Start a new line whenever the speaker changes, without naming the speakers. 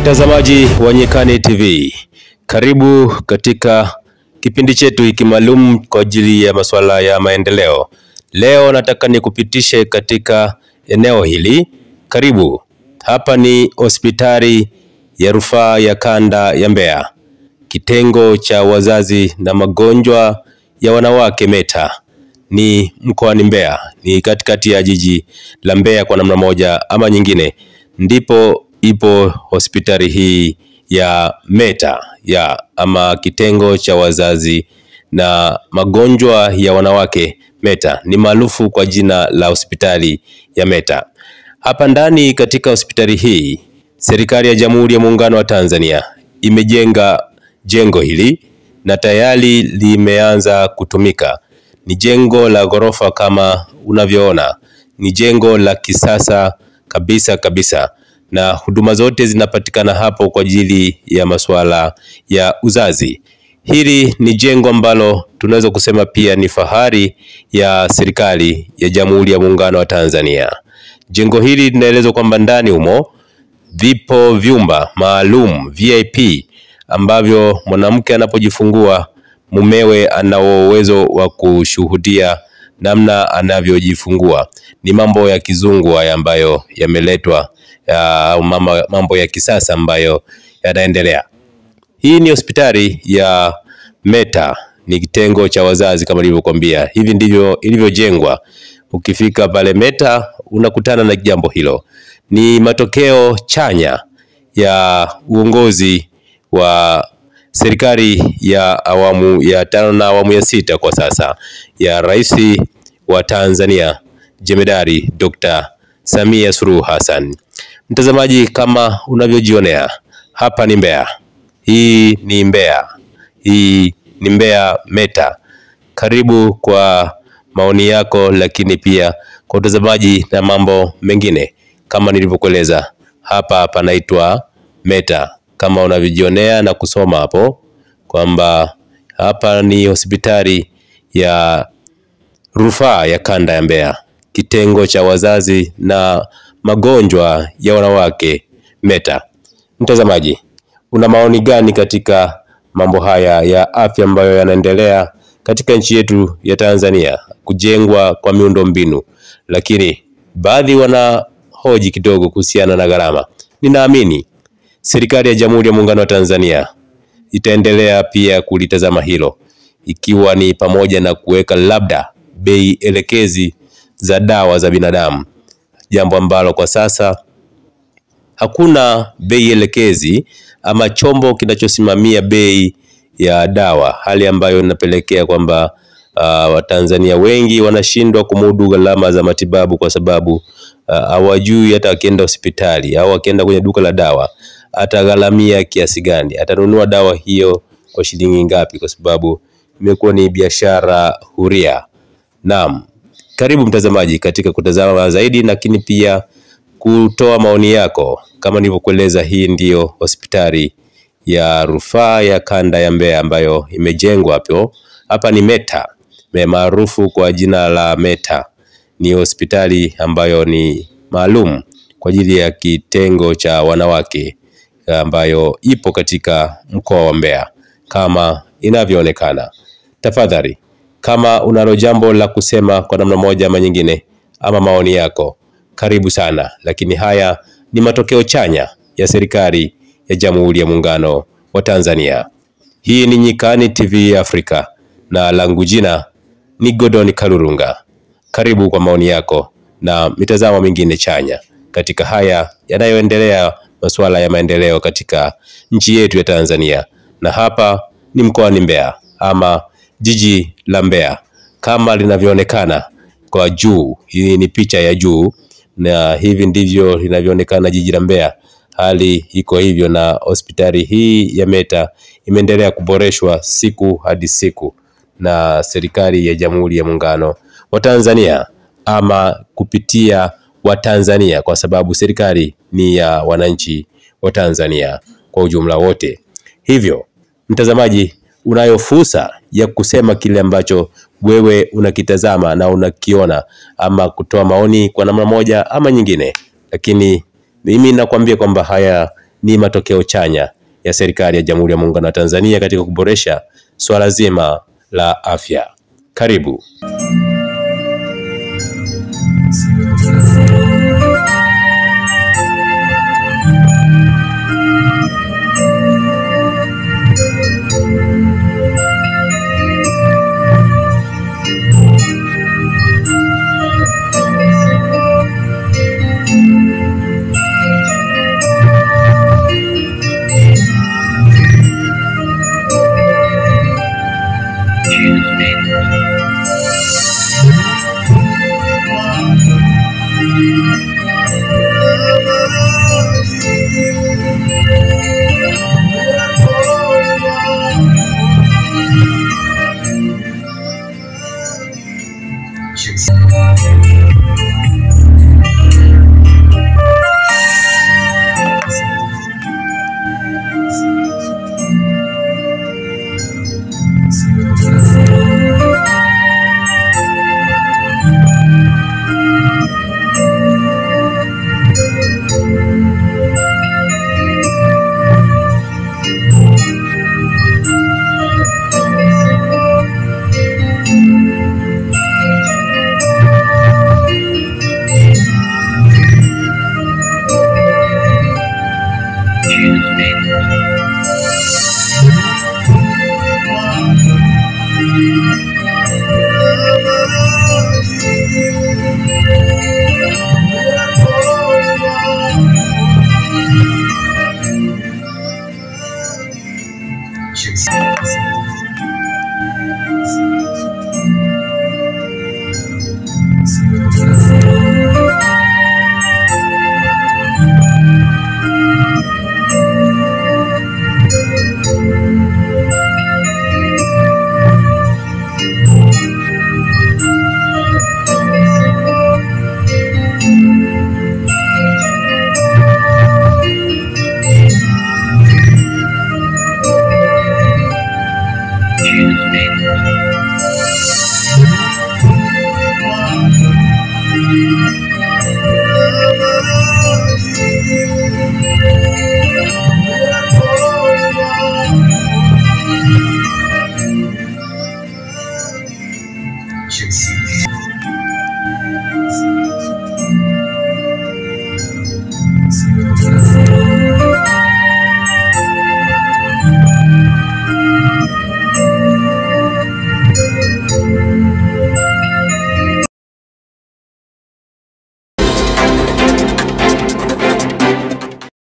Mtazamaji wa Nyikani TV, karibu katika kipindi chetu hiki maalum kwa ajili ya masuala ya maendeleo. Leo nataka nikupitishe katika eneo hili. Karibu. Hapa ni hospitali ya rufaa ya kanda ya Mbeya, kitengo cha wazazi na magonjwa ya wanawake META. Ni mkoani Mbeya, ni katikati ya jiji la Mbeya kwa namna moja ama nyingine. Ndipo ipo hospitali hii ya META ama kitengo cha wazazi na magonjwa ya wanawake META. Ni maarufu kwa jina la hospitali ya META. Hapa ndani katika hospitali hii, serikali ya Jamhuri ya Muungano wa Tanzania imejenga jengo hili na tayari limeanza kutumika. Ni jengo la ghorofa kama unavyoona. Ni jengo la kisasa kabisa na huduma zote zinapatikana hapo kwa ajili ya masuala ya uzazi. Hili ni jengo ambalo tunaweza kusema pia ni fahari ya serikali ya Jamhuri ya Muungano wa Tanzania. Jengo hili linaelezwa kwamba ndani humo vipo vyumba maalum VIP ambavyo mwanamke anapojifungua mumewe ana uwezo wa kushuhudia namna anavyojifungua. Ni mambo ya kizungu haya ambayo yameletwa, mambo ya kisasa ambayo yanaendelea. Hii ni hospitali ya META, ni kitengo cha wazazi kama nilivyokuambia. Hivi ndivyo ilivyojengwa. Ukifika pale META unakutana na jambo hilo. Ni matokeo chanya ya uongozi wa serikali ya awamu ya 5 na awamu ya 6 kwa sasa ya Rais wa Tanzania Jemedari Dr. Samia Suluhu Hassan. Mtazamaji, kama unavyojionea, hapa ni Mbeya. Hii ni Mbeya. Hii ni Mbeya META. Karibu kwa maoni yako, lakini pia kwa utazamaji na mambo mengine. Kama nilivyokueleza, hapa panaitwa META. Kama unavyojionea na kusoma hapo kwamba hapa ni hospitali ya rufaa ya kanda ya Mbeya, kitengo cha wazazi na magonjwa ya wanawake META. Mtazamaji, una maoni gani katika mambo haya ya afya ambayo yanaendelea katika nchi yetu ya Tanzania, kujengwa kwa miundombinu, lakini baadhi wanahoji kidogo kuhusiana na gharama? Ninaamini serikali ya Jamhuri ya Muungano wa Tanzania itaendelea pia kulitazama hilo, ikiwa ni pamoja na kuweka labda bei elekezi za dawa za binadamu, jambo ambalo kwa sasa hakuna bei elekezi ama chombo kinachosimamia bei ya dawa, hali ambayo inapelekea kwamba Watanzania wengi wanashindwa kumudu gharama za matibabu kwa sababu hawajui hata akienda hospitali au akienda kwenye duka la dawa atagharamia kiasi gani, atanunua dawa hiyo kwa shilingi ngapi, kwa sababu imekuwa ni biashara huria. Naam, karibu mtazamaji katika kutazama zaidi, lakini pia kutoa maoni yako. Kama nilivyokueleza, hii ndiyo hospitali ya rufaa ya kanda ya Mbeya ambayo imejengwa hapo. Hapa ni META, maarufu kwa jina la META. Ni hospitali ambayo ni maalum kwa ajili ya kitengo cha wanawake ambayo ipo katika mkoa wa Mbeya kama inavyoonekana. Tafadhali, kama unalo jambo la kusema kwa namna moja ama nyingine ama maoni yako, karibu sana. Lakini haya ni matokeo chanya ya serikali ya Jamhuri ya Muungano wa Tanzania. Hii ni Nyikani TV Afrika na langu jina ni Godoni Kalurunga. Karibu kwa maoni yako na mitazamo mingine chanya katika haya yanayoendelea, masuala ya maendeleo katika nchi yetu ya Tanzania. Na hapa ni mkoani Mbeya ama jiji la Mbeya kama linavyoonekana kwa juu. Hii ni picha ya juu na hivi ndivyo linavyoonekana jiji la Mbeya. Hali iko hivyo, na hospitali hii ya META imeendelea kuboreshwa siku hadi siku na serikali ya Jamhuri ya Muungano wa Tanzania ama kupitia Watanzania, kwa sababu serikali ni ya wananchi wa Tanzania kwa ujumla wote. Hivyo mtazamaji, unayo fursa ya kusema kile ambacho wewe unakitazama na unakiona, ama kutoa maoni kwa namna moja ama nyingine. Lakini mimi nakwambia kwamba haya ni matokeo chanya ya serikali ya Jamhuri ya Muungano wa Tanzania katika kuboresha swala zima la afya. Karibu.